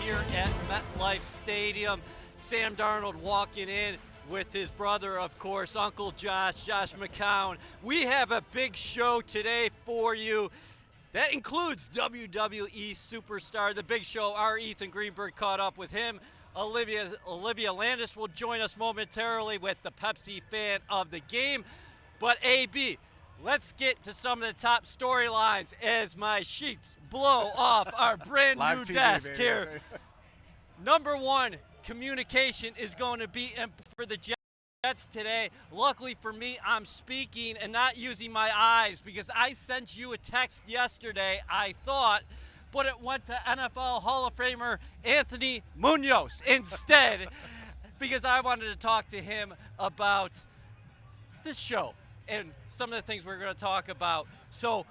here at MetLife Stadium. Sam Darnold walking in with his brother, of course, Uncle Josh McCown. We have a big show today for you. That includes WWE superstar, The Big Show. Our Ethan Greenberg caught up with him. Olivia Landis will join us momentarily with the Pepsi fan of the game. But AB, let's get to some of the top storylines as my sheets blow off our brand new TV, desk baby. here. Number one, communication is going to be for the Jets today. Luckily for me, I'm speaking and not using my eyes because I sent you a text yesterday, I thought, but it went to NFL Hall of Famer Anthony Munoz instead because I wanted to talk to him about this show and some of the things we're going to talk about. So,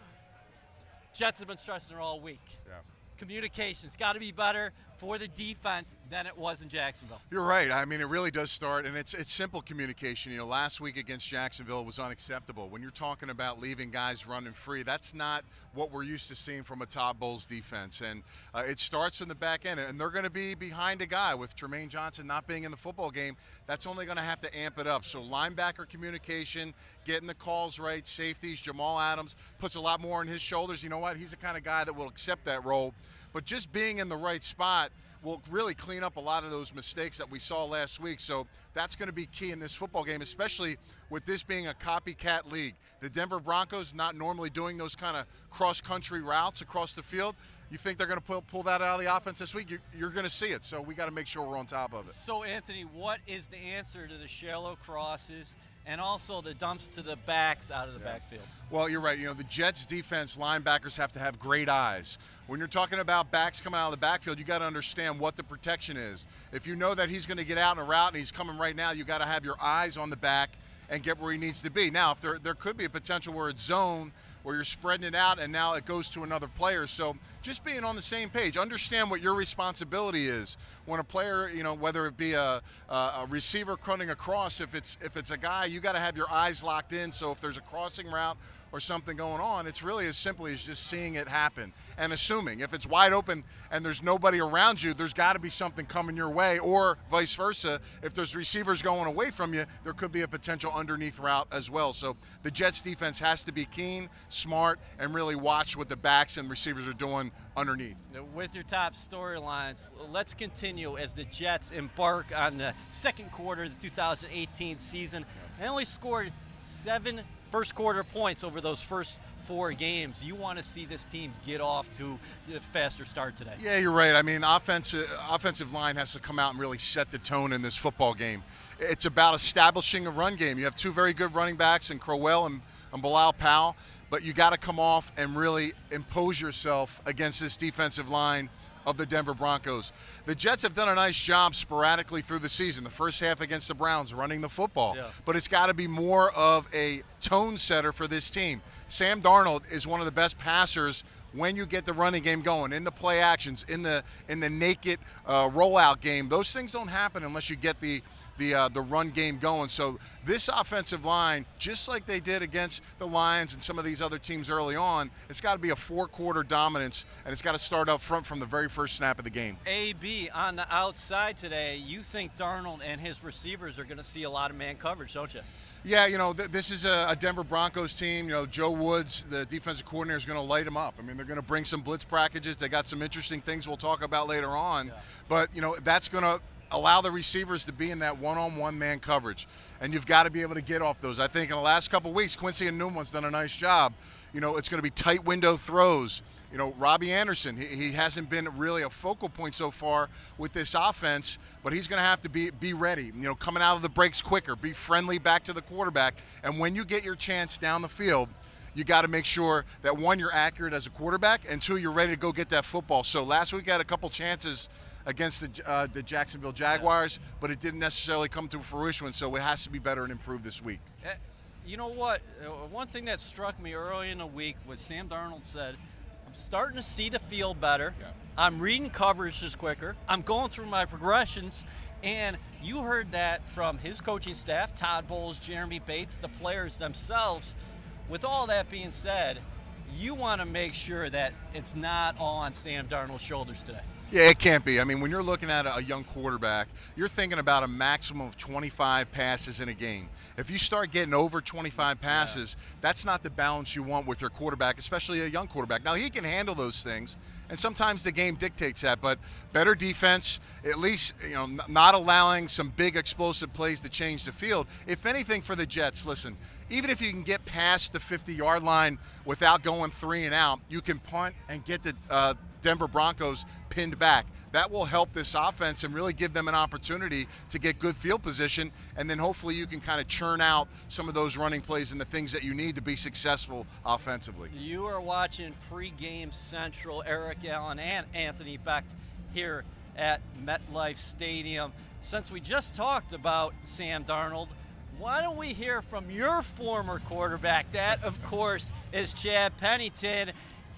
Jets have been stressing it all week. Yeah. Communication's got to be better for the defense than it was in Jacksonville. You're right. I mean, it really does start, and it's simple communication. You know, last week against Jacksonville was unacceptable. When you're talking about leaving guys running free, that's not what we're used to seeing from a Todd Bowles defense. And it starts in the back end, and they're going to be behind a guy with Tremaine Johnson not being in the football game. That's only going to have to amp it up. So linebacker communication, getting the calls right, safeties, Jamal Adams puts a lot more on his shoulders. You know what? He's the kind of guy that will accept that role. But just being in the right spot will really clean up a lot of those mistakes that we saw last week. So that's going to be key in this football game, especially with this being a copycat league. The Denver Broncos not normally doing those kind of cross-country routes across the field. You think they're going to pull that out of the offense this week? You're going to see it. So we got to make sure we're on top of it. So, Anthony, what is the answer to the shallow crosses and also the dumps to the backs out of the backfield? Well, you're right. You know, the Jets defense linebackers have to have great eyes. When you're talking about backs coming out of the backfield, you got to understand what the protection is. If you know that he's going to get out in a route and he's coming right now, you got to have your eyes on the back and get where he needs to be. Now, if there could be a potential where it's zone, where you're spreading it out and now it goes to another player. So just being on the same page, understand what your responsibility is. When a player, you know, whether it be a receiver running across, if it's a guy, you got to have your eyes locked in. So if there's a crossing route or something going on, it's really as simply as just seeing it happen and assuming. If it's wide open and there's nobody around you, there's got to be something coming your way, or vice versa. If there's receivers going away from you, there could be a potential underneath route as well. So the Jets defense has to be keen, smart, and really watch what the backs and receivers are doing underneath. With your top storylines, let's continue as the Jets embark on the second quarter of the 2018 season. They only scored 7 first quarter points over those first 4 games. You want to see this team get off to a faster start today. Yeah, you're right. I mean, offensive line has to come out and really set the tone in this football game. It's about establishing a run game. You have 2 very good running backs in Crowell and Bilal Powell, but you got to come off and really impose yourself against this defensive line of the Denver Broncos. The Jets have done a nice job sporadically through the season. The first half against the Browns, running the football. Yeah. But it's got to be more of a tone setter for this team. Sam Darnold is one of the best passers when you get the running game going, in the play actions, in the naked rollout game. Those things don't happen unless you get the run game going. So this offensive line, just like they did against the Lions and some of these other teams early on, it's got to be a 4-quarter dominance, and it's got to start up front from the very first snap of the game. AB, on the outside today, you think Darnold and his receivers are going to see a lot of man coverage, don't you? Yeah, you know, this is a Denver Broncos team. You know, Joe Woods, the defensive coordinator, is going to light them up. I mean, they're going to bring some blitz packages. They got some interesting things we'll talk about later on. Yeah. But, you know, that's going to allow the receivers to be in that one-on-one man coverage. And you've got to be able to get off those. I think in the last couple of weeks, Quincy Enunwa's done a nice job. You know, it's going to be tight window throws. You know, Robbie Anderson, he hasn't been really a focal point so far with this offense, but he's going to have to be ready, you know, coming out of the breaks quicker, be friendly back to the quarterback. And when you get your chance down the field, you got to make sure that, 1, you're accurate as a quarterback, and 2, you're ready to go get that football. So last week I had a couple chances against the Jacksonville Jaguars, but it didn't necessarily come to fruition, so it has to be better and improve this week. You know what? One thing that struck me early in the week was Sam Darnold said, I'm starting to see the field better. Yeah. I'm reading coverages quicker. I'm going through my progressions. And you heard that from his coaching staff, Todd Bowles, Jeremy Bates, the players themselves. With all that being said, you want to make sure that it's not all on Sam Darnold's shoulders today. Yeah, it can't be. I mean, when you're looking at a young quarterback, you're thinking about a maximum of 25 passes in a game. If you start getting over 25 passes, that's not the balance you want with your quarterback, especially a young quarterback. Now, he can handle those things, and sometimes the game dictates that, but better defense, at least, not allowing some big explosive plays to change the field. If anything for the Jets, listen, even if you can get past the 50-yard line without going 3 and out, you can punt and get the Denver Broncos pinned back. That will help this offense and really give them an opportunity to get good field position, and then hopefully you can kind of churn out some of those running plays and the things that you need to be successful offensively. You are watching Pregame Central. Eric Allen and Anthony Becht here at MetLife Stadium. Since we just talked about Sam Darnold, why don't we hear from your former quarterback? That, of course, is Chad Pennington.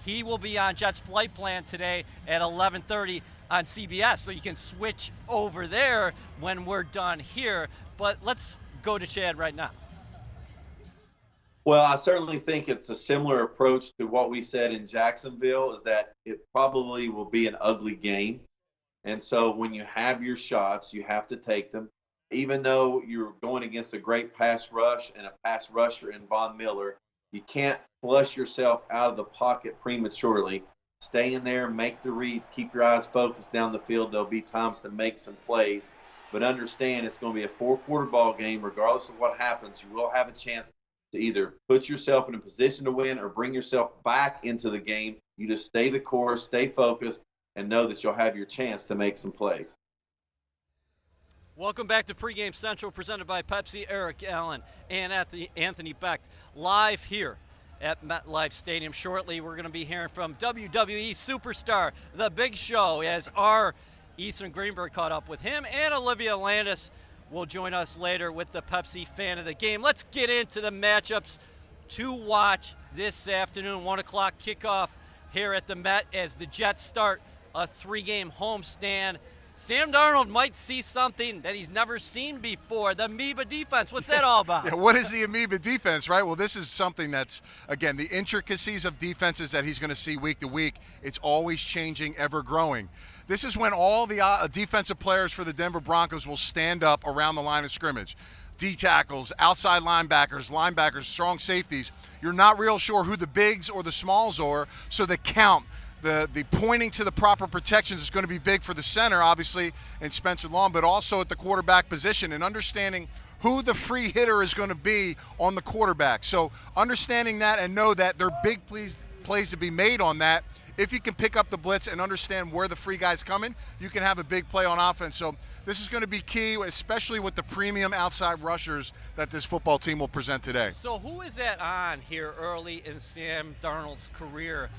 He will be on Jets Flight Plan today at 11:30 on CBS, so you can switch over there when we're done here. But let's go to Chad right now. Well, I certainly think it's a similar approach to what we said in Jacksonville, is that it probably will be an ugly game. And so when you have your shots, you have to take them. Even though you're going against a great pass rush and a pass rusher in Von Miller, you can't flush yourself out of the pocket prematurely. Stay in there, make the reads, keep your eyes focused down the field. There'll be times to make some plays. But understand it's going to be a 4-quarter ball game. Regardless of what happens, you will have a chance to either put yourself in a position to win or bring yourself back into the game. You just stay the course, stay focused, and know that you'll have your chance to make some plays. Welcome back to Pregame Central, presented by Pepsi. Eric Allen and Anthony Becht, live here at MetLife Stadium. Shortly, we're going to be hearing from WWE superstar The Big Show, as our Ethan Greenberg caught up with him, and Olivia Landis will join us later with the Pepsi fan of the game. Let's get into the matchups to watch this afternoon. 1 o'clock kickoff here at the Met as the Jets start a 3-game homestand. Sam Darnold might see something that he's never seen before. The amoeba defense, what's that all about? Yeah, what is the amoeba defense, right? Well, this is something that's, again, the intricacies of defenses that he's going to see week to week. It's always changing, ever growing. This is when all the defensive players for the Denver Broncos will stand up around the line of scrimmage. D tackles, outside linebackers, strong safeties. You're not real sure who the bigs or the smalls are, so the count, the pointing to the proper protections is going to be big for the center, obviously, in Spencer Long, but also at the quarterback position, and understanding who the free hitter is going to be on the quarterback. So understanding that and know that there are big plays to be made on that. If you can pick up the blitz and understand where the free guy's coming, you can have a big play on offense. So this is going to be key, especially with the premium outside rushers that this football team will present today. So who is that on here early in Sam Darnold's career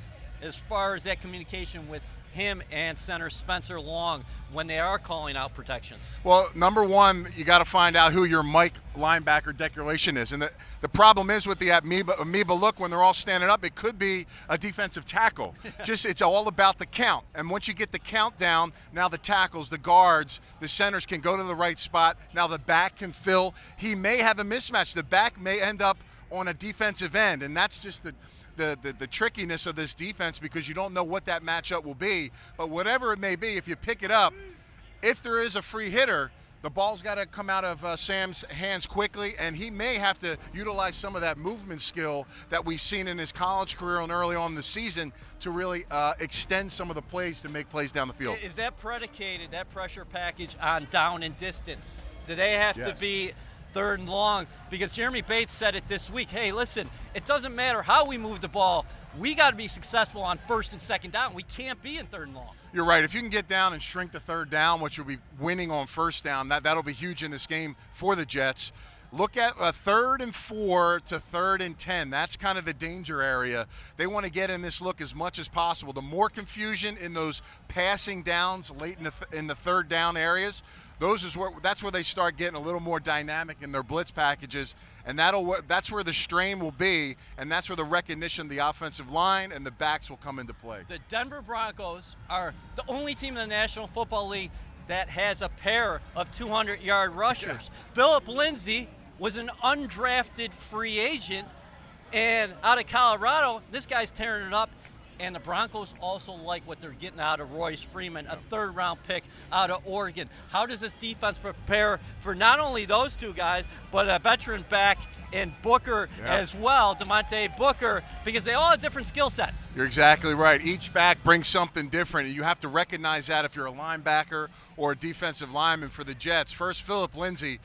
as far as that communication with him and center Spencer Long when they are calling out protections? Well, number one, you got to find out who your Mike linebacker declaration is. And the problem is with the amoeba look, when they're all standing up, it could be a defensive tackle. It's all about the count. And once you get the count down, now the tackles, the guards, the centers can go to the right spot. Now the back can fill. He may have a mismatch. The back may end up on a defensive end, and that's just the trickiness of this defense, because you don't know what that matchup will be. But whatever it may be, if you pick it up, if there is a free hitter, the ball's got to come out of Sam's hands quickly, and he may have to utilize some of that movement skill that we've seen in his college career and early on in the season to really extend some of the plays to make plays down the field. Is that predicated, that pressure package, on down and distance? Do they have to be 3rd and long? Because Jeremy Bates said it this week. Hey, listen, it doesn't matter how we move the ball. We got to be successful on 1st and 2nd down. We can't be in 3rd and long. You're right. If you can get down and shrink the 3rd down, which will be winning on 1st down, that'll be huge in this game for the Jets. Look at a 3rd and 4 to 3rd and 10. That's kind of the danger area. They want to get in this look as much as possible. The more confusion in those passing downs late in the 3rd down areas, that's where they start getting a little more dynamic in their blitz packages, and that's where the strain will be, and that's where the recognition of the offensive line and the backs will come into play. The Denver Broncos are the only team in the National Football League that has a pair of 200-yard rushers. Yeah. Philip Lindsay was an undrafted free agent, and out of Colorado, this guy's tearing it up. And the Broncos also like what they're getting out of Royce Freeman, a third-round pick out of Oregon. How does this defense prepare for not only those two guys, but a veteran back in Booker as well, Devontae Booker, because they all have different skill sets? You're exactly right. Each back brings something different, and you have to recognize that if you're a linebacker or a defensive lineman for the Jets. First, Philip Lindsay.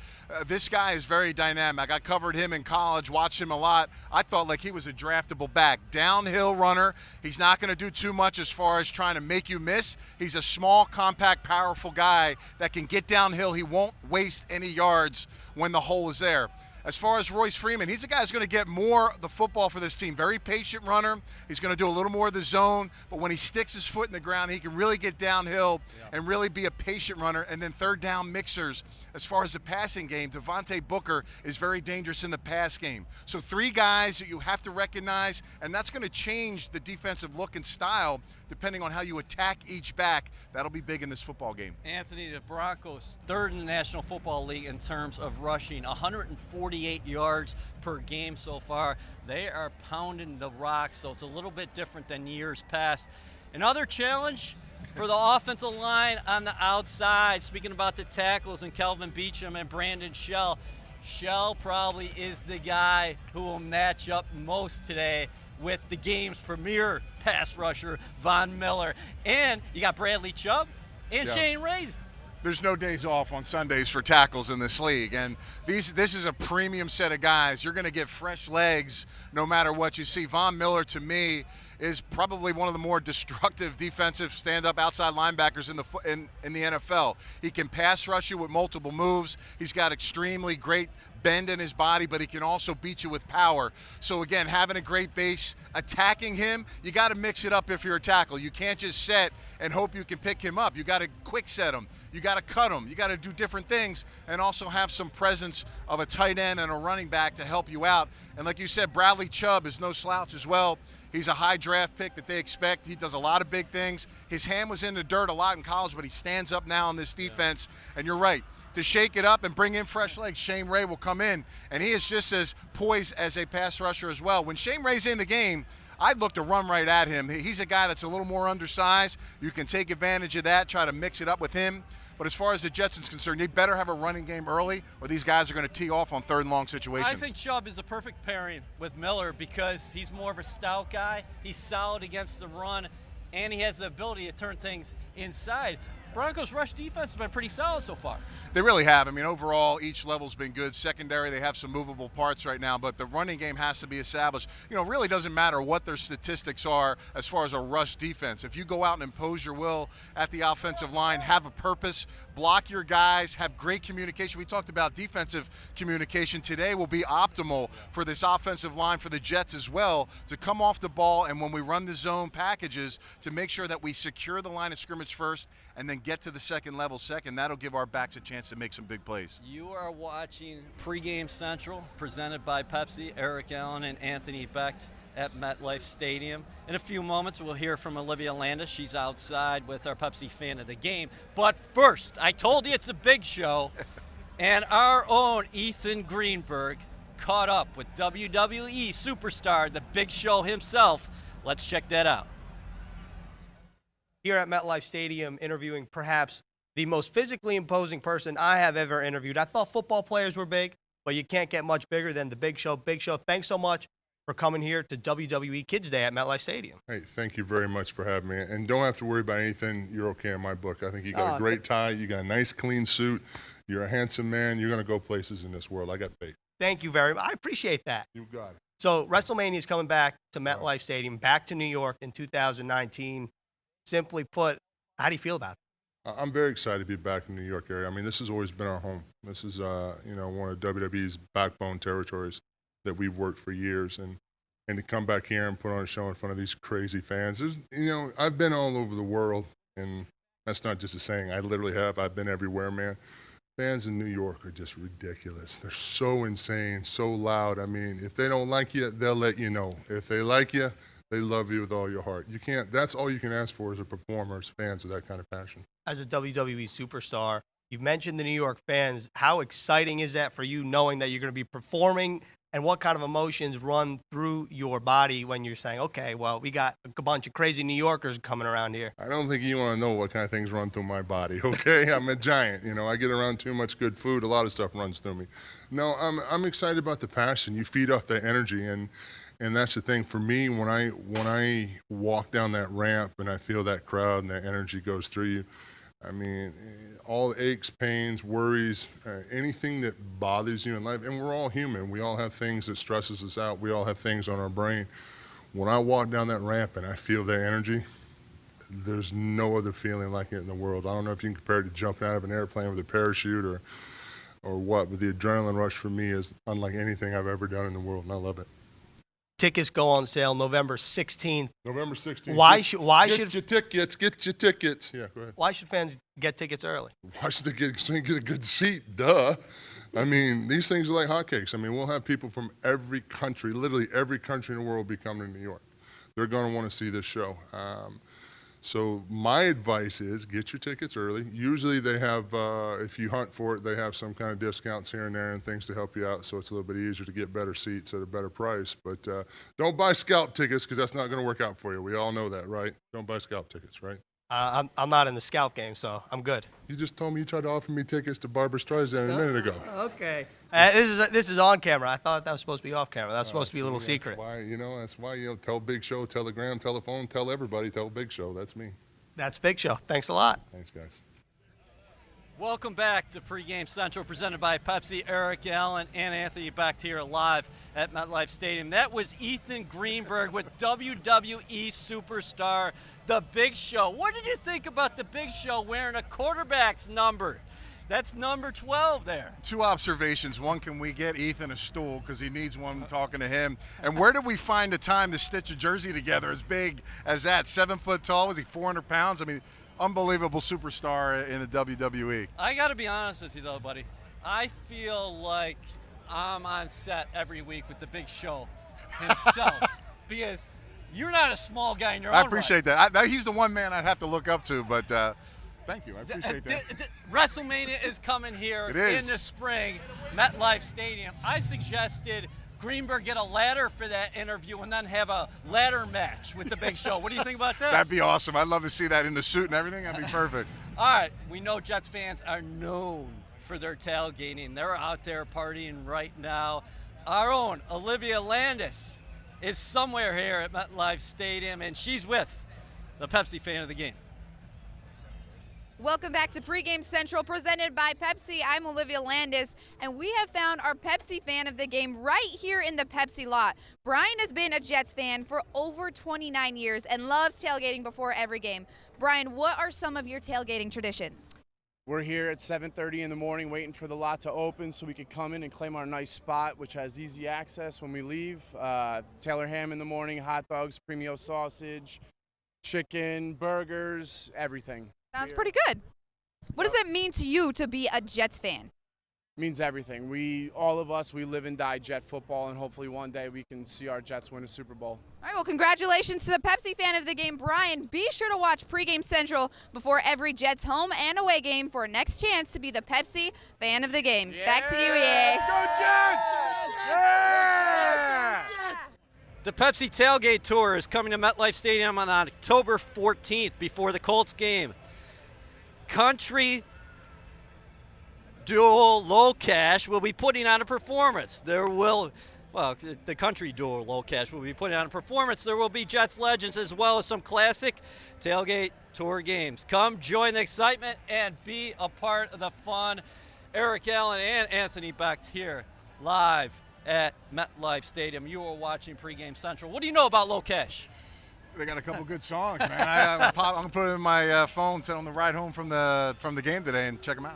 This guy is very dynamic. I covered him in college, watched him a lot. I thought like he was a draftable back. Downhill runner. He's not going to do too much as far as trying to make you miss. He's a small, compact, powerful guy that can get downhill. He won't waste any yards when the hole is there. As far as Royce Freeman, he's a guy who's going to get more of the football for this team. Very patient runner. He's going to do a little more of the zone, but when he sticks his foot in the ground, he can really get downhill and really be a patient runner. And then third down mixers. As far as the passing game, Devontae Booker is very dangerous in the pass game. So three guys that you have to recognize, and that's going to change the defensive look and style depending on how you attack each back. That'll be big in this football game. Anthony, the Broncos, third in the National Football League in terms of rushing, 148 yards per game so far. They are pounding the rock, so it's a little bit different than years past. Another challenge for the offensive line on the outside. Speaking about the tackles and Kelvin Beachum and Brandon Shell. Shell probably is the guy who will match up most today with the game's premier pass rusher, Von Miller. And you got Bradley Chubb and Shane Ray. There's no days off on Sundays for tackles in this league. And this is a premium set of guys. You're going to get fresh legs no matter what you see. Von Miller, to me, is probably one of the more destructive defensive stand-up outside linebackers in the NFL. He can pass rush you with multiple moves. He's got extremely great bend in his body, but he can also beat you with power. So again, having a great base, attacking him, you got to mix it up if you're a tackle. You can't just set and hope you can pick him up. You got to quick set him. You got to cut him. You got to do different things and also have some presence of a tight end and a running back to help you out. And like you said, Bradley Chubb is no slouch as well. He's a high draft pick that they expect. He does a lot of big things. His hand was in the dirt a lot in college, but he stands up now in this defense. And you're right. To shake it up and bring in fresh legs, Shane Ray will come in, and he is just as poised as a pass rusher as well. When Shane Ray's in the game, I'd look to run right at him. He's a guy that's a little more undersized. You can take advantage of that, try to mix it up with him. But as far as the Jets is concerned, they better have a running game early, or these guys are going to tee off on third and long situations. I think Chubb is a perfect pairing with Miller because he's more of a stout guy. He's solid against the run, and he has the ability to turn things inside. Broncos' rush defense has been pretty solid so far. They really have. I mean, overall, each level's been good. Secondary, they have some movable parts right now, but the running game has to be established. You know, it really doesn't matter what their statistics are as far as a rush defense. If you go out and impose your will at the offensive line, have a purpose, block your guys, have great communication. We talked about defensive communication. Today will be optimal for this offensive line for the Jets as well to come off the ball, and when we run the zone packages, to make sure that we secure the line of scrimmage first and then get to the second level second. That'll give our backs a chance to make some big plays. You are watching Pregame Central, presented by Pepsi. Eric Allen and Anthony Becht at MetLife Stadium. In a few moments, we'll hear from Olivia Landis. She's outside with our Pepsi fan of the game. But first, I told you it's a big show, and our own Ethan Greenberg caught up with WWE superstar, the Big Show himself. Let's check that out. Here at MetLife Stadium, interviewing perhaps the most physically imposing person I have ever interviewed. I thought football players were big, but you can't get much bigger than the Big Show. Big Show, thanks so much for coming here to WWE Kids Day at MetLife Stadium. Hey, thank you very much for having me. And don't have to worry about anything. You're okay in my book. I think you got a great tie. You got a nice, clean suit. You're a handsome man. You're going to go places in this world. I got faith. Thank you very much. I appreciate that. You got it. So WrestleMania is coming back to MetLife Stadium, back to New York in 2019. Simply put, how do you feel about it? I'm very excited to be back in the New York area. I mean, this has always been our home. This is, one of WWE's backbone territories that we've worked for years. And to come back here and put on a show in front of these crazy fans. I've been all over the world, and that's not just a saying. I literally have. I've been everywhere, man. Fans in New York are just ridiculous. They're so insane, so loud. I mean, if they don't like you, they'll let you know. If they like you, they love you with all your heart. You can't. That's all you can ask for as a performer, as fans with that kind of passion. As a WWE superstar, you've mentioned the New York fans. How exciting is that for you, knowing that you're going to be performing and what kind of emotions run through your body when you're saying, okay, well, we got a bunch of crazy New Yorkers coming around here? I don't think you want to know what kind of things run through my body, okay? I'm a giant, I get around too much good food, a lot of stuff runs through me. No, I'm excited about the passion. You feed off that energy, and that's the thing for me. When I walk down that ramp and I feel that crowd and that energy goes through you, I mean, all aches, pains, worries, anything that bothers you in life, and we're all human. We all have things that stresses us out. We all have things on our brain. When I walk down that ramp and I feel that energy, there's no other feeling like it in the world. I don't know if you can compare it to jumping out of an airplane with a parachute or what, but the adrenaline rush for me is unlike anything I've ever done in the world, and I love it. Tickets go on sale November 16th. November 16th. Get your tickets. Yeah, go ahead. Why should fans get tickets early? Why should they get a good seat? Duh. I mean, these things are like hotcakes. I mean, we'll have people from every country, literally every country in the world, be coming to New York. They're going to want to see this show. So my advice is get your tickets early. Usually they have, if you hunt for it, they have some kind of discounts here and there and things to help you out, so it's a little bit easier to get better seats at a better price. But don't buy scalp tickets, because that's not going to work out for you. We all know that, right? Don't buy scalp tickets, right? I'm not in the scalp game, so I'm good. You just told me you tried to offer me tickets to Barbra Streisand a minute ago. Okay. This is on camera. I thought that was supposed to be off camera. That was supposed to be a little secret. That's why, tell Big Show, Telegram, telephone, tell everybody, tell Big Show. That's me. That's Big Show. Thanks a lot. Thanks, guys. Welcome back to Pregame Central, presented by Pepsi. Eric Allen and Anthony Becht here live at MetLife Stadium. That was Ethan Greenberg with WWE superstar The Big Show. What did you think about The Big Show wearing a quarterback's number? That's number 12 there. Two observations. One, can we get Ethan a stool, because he needs one talking to him? And where did we find the time to stitch a jersey together as big as that? 7 foot tall? Was he 400 pounds? I mean, unbelievable superstar in the WWE. I got to be honest with you, though, buddy. I feel like I'm on set every week with The Big Show himself because you're not a small guy in your own right. I appreciate that. He's the one man I'd have to look up to, but thank you. I appreciate that. WrestleMania is coming here in the spring, MetLife Stadium. I suggested Greenberg get a ladder for that interview and then have a ladder match with The Big Show. What do you think about that? That'd be awesome. I'd love to see that in the suit and everything. That'd be perfect. All right. We know Jets fans are known for their tailgating. They're out there partying right now. Our own Olivia Landis is somewhere here at MetLife Stadium, and she's with the Pepsi fan of the game. Welcome back to Pregame Central, presented by Pepsi. I'm Olivia Landis, and we have found our Pepsi fan of the game right here in the Pepsi lot. Brian has been a Jets fan for over 29 years and loves tailgating before every game. Brian, what are some of your tailgating traditions? We're here at 7:30 in the morning waiting for the lot to open so we could come in and claim our nice spot, which has easy access when we leave. Taylor ham in the morning, hot dogs, premio sausage, chicken, burgers, everything. Sounds pretty good. What does it mean to you to be a Jets fan? It means everything. All of us, we live and die Jet football, and hopefully one day we can see our Jets win a Super Bowl. All right, well, congratulations to the Pepsi fan of the game, Brian. Be sure to watch Pregame Central before every Jets home and away game for a next chance to be the Pepsi fan of the game. Yeah. Back to you, EA. Go Jets! Yeah! The Pepsi Tailgate Tour is coming to MetLife Stadium on October 14th before the Colts game. Country Dual Low Cash will be putting on a performance. The Country Dual Low Cash will be putting on a performance. There will be Jets legends as well as some classic Tailgate Tour games. Come join the excitement and be a part of the fun. Eric Allen and Anthony Becht here live at MetLife Stadium. You are watching Pregame Central. What do you know about Low Cash? They got a couple good songs, man. I'm gonna put it in my phone, sit on the ride home from the game today, and check them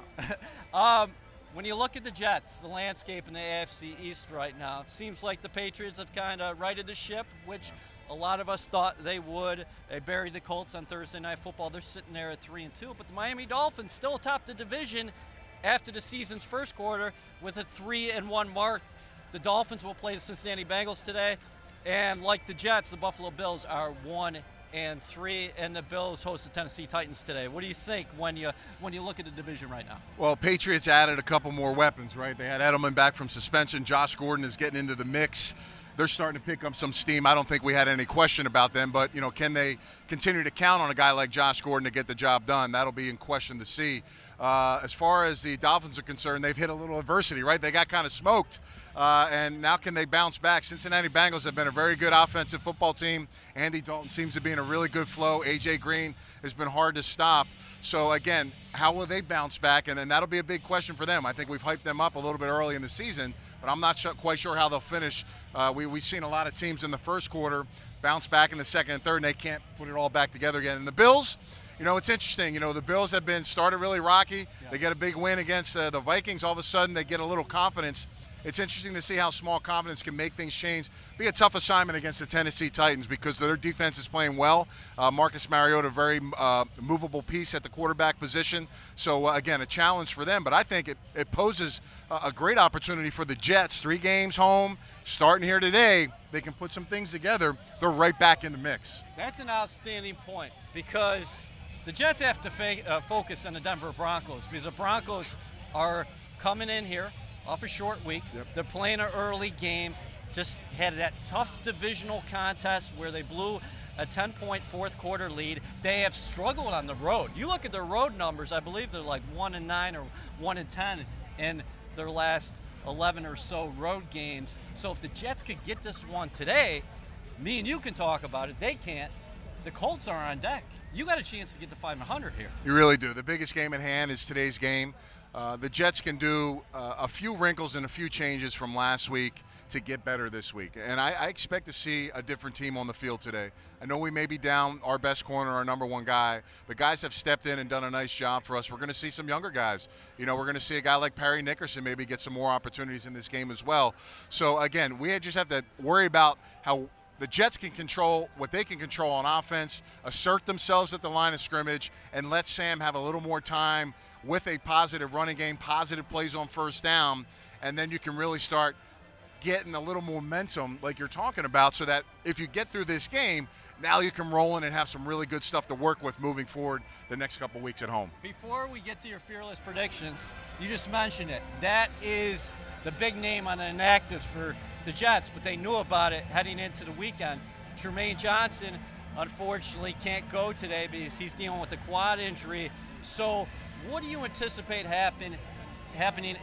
out. When you look at the Jets, the landscape in the AFC East right now, it seems like the Patriots have kind of righted the ship, which a lot of us thought they would. They buried the Colts on Thursday Night Football. They're sitting there at 3-2, but the Miami Dolphins still atop the division after the season's first quarter with a 3-1 mark. The Dolphins will play the Cincinnati Bengals today. And like the Jets, the Buffalo Bills are 1 2-3, and the Bills host the Tennessee Titans today. What do you think when you look at the division right now? Well, Patriots added a couple more weapons, right? They had Edelman back from suspension. Josh Gordon is getting into the mix. They're starting to pick up some steam. I don't think we had any question about them, but, can they continue to count on a guy like Josh Gordon to get the job done? That'll be in question to see. As far as the Dolphins are concerned, they've hit a little adversity, right? They got kind of smoked, and now can they bounce back? Cincinnati Bengals have been a very good offensive football team. Andy Dalton seems to be in a really good flow. A.J. Green has been hard to stop. So, again, how will they bounce back? And then that'll be a big question for them. I think we've hyped them up a little bit early in the season, but I'm not quite sure how they'll finish. We've seen a lot of teams in the first quarter bounce back in the second and third, and they can't put it all back together again. And the Bills, it's interesting. The Bills have been started really rocky. Yeah. They get a big win against the Vikings. All of a sudden, they get a little confidence. It's interesting to see how small confidence can make things change. Be a tough assignment against the Tennessee Titans because their defense is playing well. Marcus Mariota, very movable piece at the quarterback position. So, again, a challenge for them. But I think it poses a great opportunity for the Jets. 3 games home, starting here today. They can put some things together. They're right back in the mix. That's an outstanding point because the Jets have to focus on the Denver Broncos because the Broncos are coming in here off a short week. Yep. They're playing an early game. Just had that tough divisional contest where they blew a 10-point fourth quarter lead. They have struggled on the road. You look at their road numbers, I believe they're like 1-9 or 1-10 in their last 11 or so road games. So if the Jets could get this one today, me and you can talk about it. They can't. The Colts are on deck. You got a chance to get to 500 here. You really do. The biggest game at hand is today's game. The Jets can do a few wrinkles and a few changes from last week to get better this week. And I expect to see a different team on the field today. I know we may be down our best corner, our number one guy, but guys have stepped in and done a nice job for us. We're going to see some younger guys. We're going to see a guy like Perry Nickerson maybe get some more opportunities in this game as well. So, again, we just have to worry about how the Jets can control what they can control on offense, assert themselves at the line of scrimmage, and let Sam have a little more time with a positive running game, positive plays on first down, and then you can really start getting a little momentum like you're talking about so that if you get through this game, now you can roll in and have some really good stuff to work with moving forward the next couple weeks at home. Before we get to your fearless predictions, you just mentioned it. That is the big name on the inactives for the Jets, but they knew about it heading into the weekend. Tremaine Johnson, unfortunately, can't go today because he's dealing with a quad injury. So what do you anticipate happening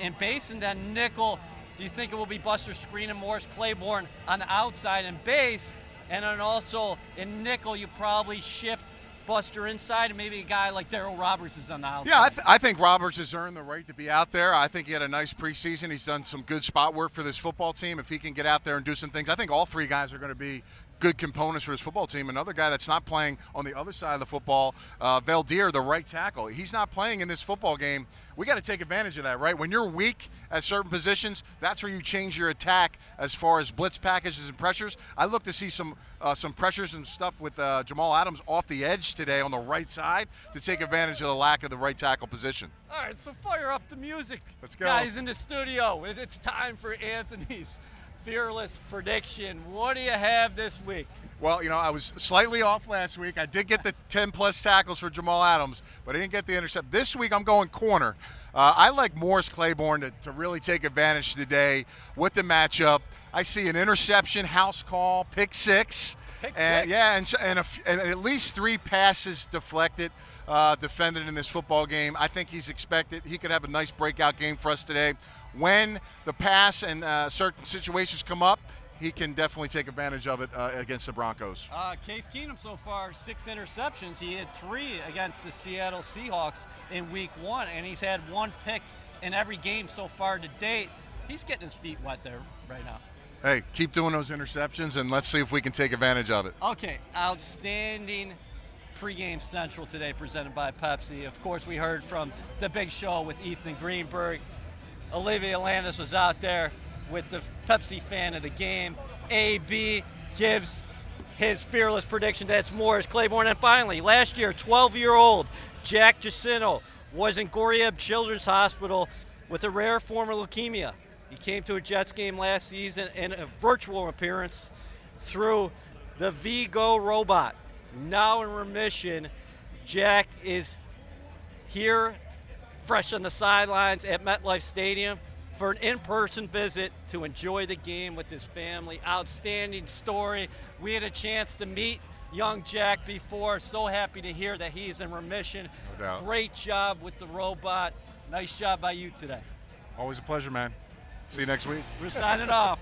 in base and then nickel? Do you think it will be Buster Screen and Morris Claiborne on the outside in base? And then also in nickel, you probably shift Buster inside, and maybe a guy like Darryl Roberts is on the outside. Yeah, I think Roberts has earned the right to be out there. I think he had a nice preseason. He's done some good spot work for this football team. If he can get out there and do some things, I think all 3 guys are going to be good components for this football team. Another guy that's not playing on the other side of the football, Valdir, the right tackle. He's not playing in this football game. We got to take advantage of that, right? When you're weak at certain positions, that's where you change your attack as far as blitz packages and pressures. I look to see some pressures and stuff with Jamal Adams off the edge today on the right side to take advantage of the lack of the right tackle position. All right, so fire up the music. Let's go. Guys in the studio, it's time for Anthony's fearless prediction. What do you have this week? Well, I was slightly off last week. I did get the 10-plus tackles for Jamal Adams, but I didn't get the intercept. This week I'm going corner. I like Morris Claiborne to really take advantage today with the matchup. I see an interception, house call, pick six. Yeah, and at least 3 passes deflected, defended in this football game. I think he's expected. He could have a nice breakout game for us today. When the pass and certain situations come up, he can definitely take advantage of it against the Broncos. Case Keenum so far, 6 interceptions. He had 3 against the Seattle Seahawks in week 1, and he's had 1 pick in every game so far to date. He's getting his feet wet there right now. Hey, keep doing those interceptions, and let's see if we can take advantage of it. Okay, outstanding pregame central today presented by Pepsi. Of course, we heard from the big show with Ethan Greenberg. Olivia Landis was out there with the Pepsi fan of the game. AB gives his fearless prediction that it's Morris Claiborne. And finally, last year, 12-year-old Jack Jacinto was in Goriab Children's Hospital with a rare form of leukemia. He came to a Jets game last season in a virtual appearance through the Vigo robot. now in remission. Jack is here, fresh on the sidelines at MetLife Stadium for an in-person visit to enjoy the game with his family. Outstanding story. We had a chance to meet young Jack before. So happy to hear that he's in remission. No doubt. Great job with the robot. Nice job by you today. Always a pleasure, man. See you next week. We're signing off.